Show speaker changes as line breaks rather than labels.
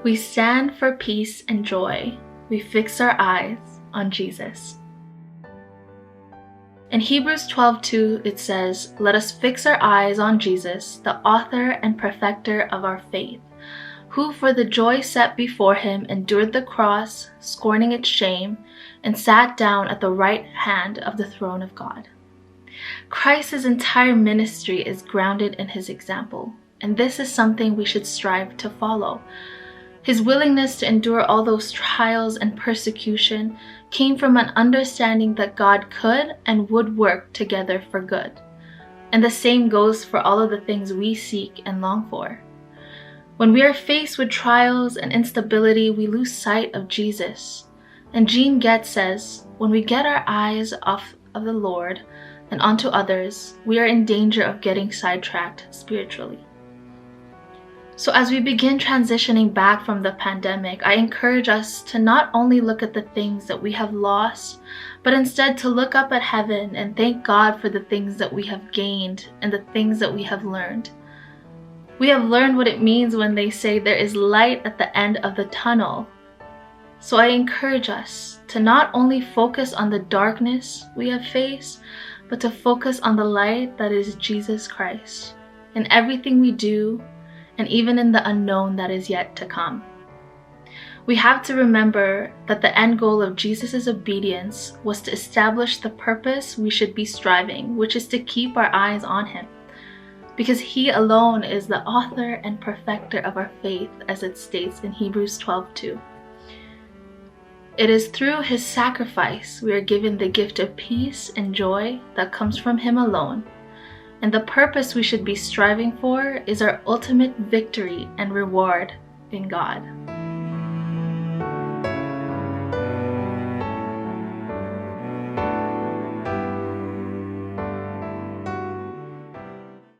We stand for peace and joy. We fix our eyes on Jesus. In Hebrews 12:2, it says, "Let us fix our eyes on Jesus, the author and perfecter of our faith, who for the joy set before him endured the cross, scorning its shame, and sat down at the right hand of the throne of God." Christ's entire ministry is grounded in his example, and this is something we should strive to follow. His willingness to endure all those trials and persecution came from an understanding that God could and would work together for good. And the same goes for all of the things we seek and long for. When we are faced with trials and instability, we lose sight of Jesus. And Jean Getz says, when we get our eyes off of the Lord and onto others, we are in danger of getting sidetracked spiritually. So as we begin transitioning back from the pandemic, I encourage us to not only look at the things that we have lost, but instead to look up at heaven and thank God for the things that we have gained and the things that we have learned. We have learned what it means when they say there is light at the end of the tunnel. So I encourage us to not only focus on the darkness we have faced, but to focus on the light that is Jesus Christ in everything we do, and even in the unknown that is yet to come. We have to remember that the end goal of Jesus' obedience was to establish the purpose we should be striving, which is to keep our eyes on him, because he alone is the author and perfecter of our faith, as it states in Hebrews 12:2. It is through his sacrifice we are given the gift of peace and joy that comes from him alone. And the purpose we should be striving for is our ultimate victory and reward in God.